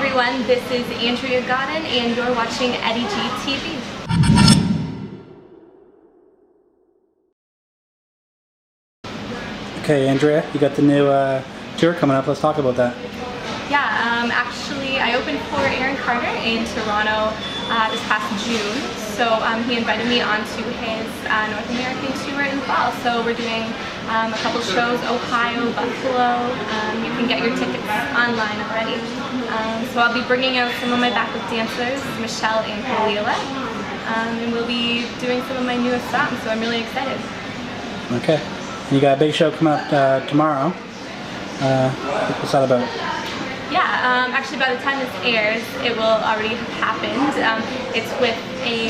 everyone, this is Andrea Godin and you're watching Eddie G TV. Okay, Andrea, you got the new tour coming up. Let's talk about that. Yeah, actually I opened for Aaron Carter in Toronto this past June. So he invited me onto his North American tour in the fall. So we're doing a couple shows, Ohio, Buffalo. You can get your tickets online already. So I'll be bringing out some of my backup dancers, Michelle and Kalila. And we'll be doing some of my newest songs, so I'm really excited. Okay. You got a big show coming up tomorrow. What's that about? Yeah, actually by the time this airs, it will already have happened. It's with a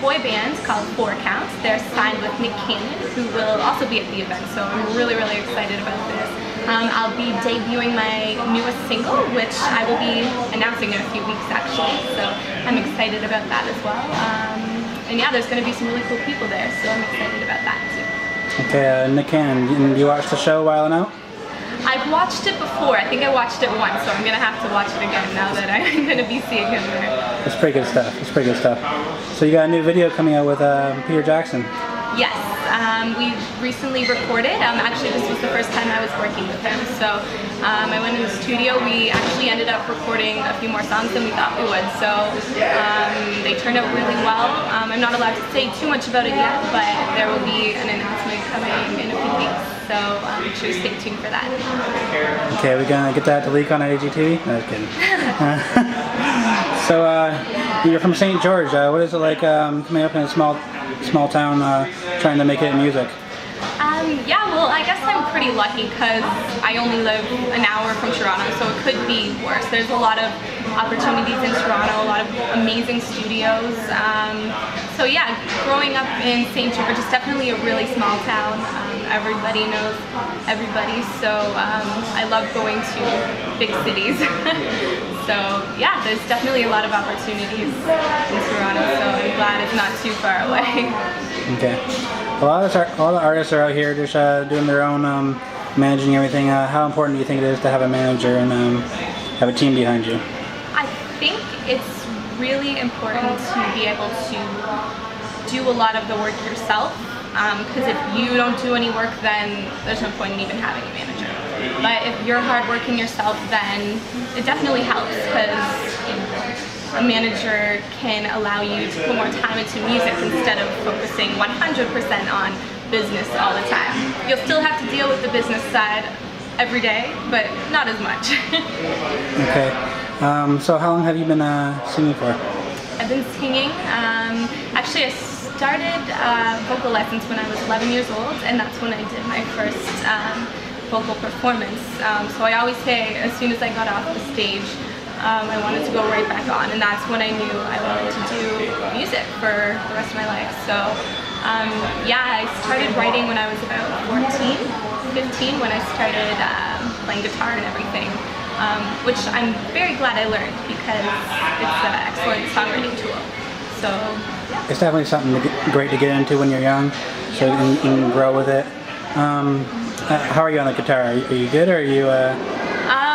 boy band called 4 Counts. They're signed with Nick Cannon, who will also be at the event, so I'm really excited about this. I'll be debuting my newest single, which I will be announcing in a few weeks actually, so I'm excited about that as well. And yeah, there's going to be some really cool people there, so I'm excited about that too. Okay, Nick Cannon, you watched the show a while now? I've watched it before. I think I watched it once, so I'm going to have to watch it again now that I'm going to be seeing him there. It's pretty good stuff. It's pretty good stuff. So you got a new video coming out with Peter Jackson. Yes, we recently recorded. Actually, this was the first time I was working with him. So I went in the studio. We actually ended up recording a few more songs than we thought we would. So they turned out really well. I'm not allowed to say too much about it yet, but there will be an announcement coming in a few weeks. So make sure you stay tuned for that. Okay, we're gonna get that to leak on IGTV? No, just kidding. So you're from St. George. What is it like coming up in a small town trying to make it in music? Yeah, well, I guess I'm pretty lucky because I only live an hour from Toronto, so it could be worse. There's a lot of opportunities in Toronto, a lot of amazing studios. So yeah, growing up in St. George is definitely a really small town. Everybody knows everybody, so I love going to big cities. So yeah, there's definitely a lot of opportunities in Toronto, so I'm glad it's not too far away. Okay. A lot of artists are out here just doing their own managing everything. How important do you think it is to have a manager and have a team behind you? I think it's really important to be able to do a lot of the work yourself, because if you don't do any work, then there's no point in even having a manager. But if you're hardworking yourself, then it definitely helps, because a manager can allow you to put more time into music instead of focusing 100% on business all the time. You'll still have to deal with the business side every day, but not as much. Okay. So how long have you been singing for? I've been singing. Actually, I started vocal lessons when I was 11 years old, and that's when I did my first vocal performance. So I always say, as soon as I got off the stage, I wanted to go right back on, and that's when I knew I wanted to do music for the rest of my life. So yeah, I started writing when I was about 15 when I started playing guitar and everything, which I'm very glad I learned because it's an excellent songwriting tool. So yeah. It's definitely something great to get into when you're young, so you can grow with it. How are you on the guitar? Are you good, or are you?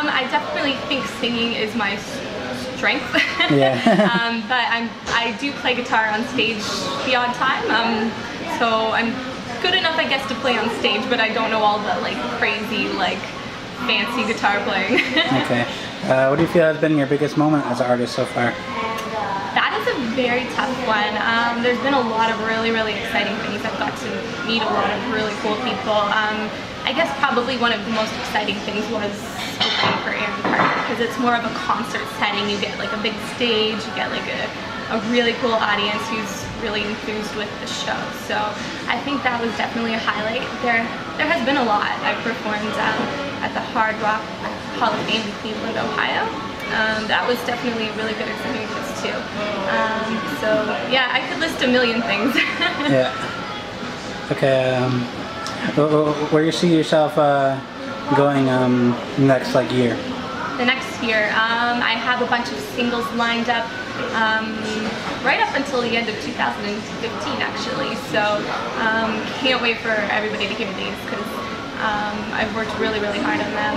I definitely think singing is my strength. Yeah. But I do play guitar on stage the odd time. So I'm good enough, I guess, to play on stage, but I don't know all the crazy, fancy guitar playing. Okay. What do you feel has been your biggest moment as an artist so far? That is a very tough one. There's been a lot of really exciting things. I've got to meet a lot of really cool people. I guess probably one of the most exciting things was opening for Aaron Carter, because it's more of a concert setting. You get a big stage, you get a really cool audience who's really enthused with the show. So I think that was definitely a highlight. There has been a lot. I've performed at the Hard Rock Hall of Fame in Cleveland, Ohio. That was definitely a really good experience too. So yeah, I could list a million things. Yeah. Okay. Where do you see yourself going next year? The next year, I have a bunch of singles lined up right up until the end of 2015 actually. So can't wait for everybody to hear these, because I've worked really hard on them.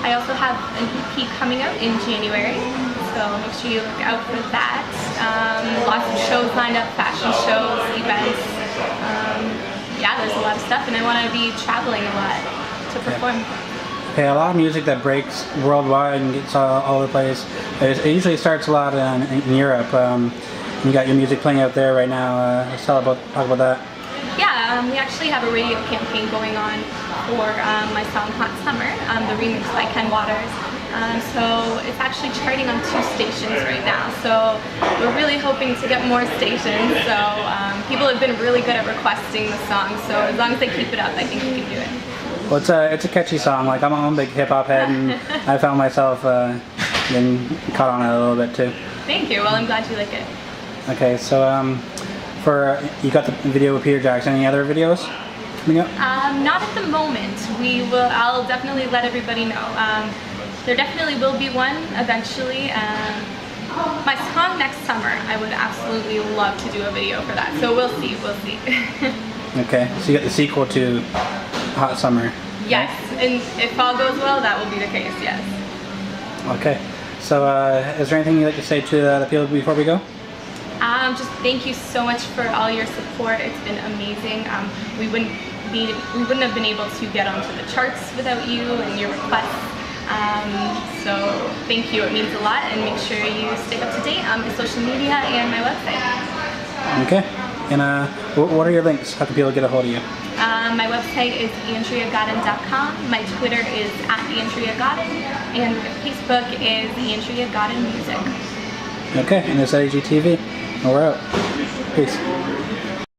I also have an EP coming out in January. so make sure you look out for that. Lots of shows lined up, fashion shows, events. Yeah, there's a lot of stuff, and I want to be traveling a lot to perform. Okay, a lot of music that breaks worldwide and gets all over the place. It usually starts a lot in Europe. You got your music playing out there right now. Let's talk about that. Yeah, we actually have a radio campaign going on for my song Hot Summer, the remix by Ken Waters. So it's actually charting on 2 stations right now. So we're really hoping to get more stations. So people have been really good at requesting the song. So as long as they keep it up, I think we can do it. Well, it's a catchy song. Like, I'm a big hip hop head, and I found myself getting caught on it a little bit too. Thank you. Well, I'm glad you like it. Okay, so you got the video with Peter Jackson. Any other videos coming up? Not at the moment. I'll definitely let everybody know. There definitely will be one eventually. My song next summer, I would absolutely love to do a video for that. So we'll see. Okay, so you got the sequel to Hot Summer. Yes, and if all goes well, that will be the case. Yes. Okay, so is there anything you'd like to say to the people before we go? Just thank you so much for all your support. It's been amazing. We wouldn't have been able to get onto the charts without you and your requests. So thank you. It means a lot, and make sure you stay up to date on my social media and my website. Okay. And what are your links? How can people get a hold of you? My website is andreagodin.com. My Twitter is @andreagodin, and Facebook is Andrea Godin Music. Okay, and this is AGTV, and we're out. Peace.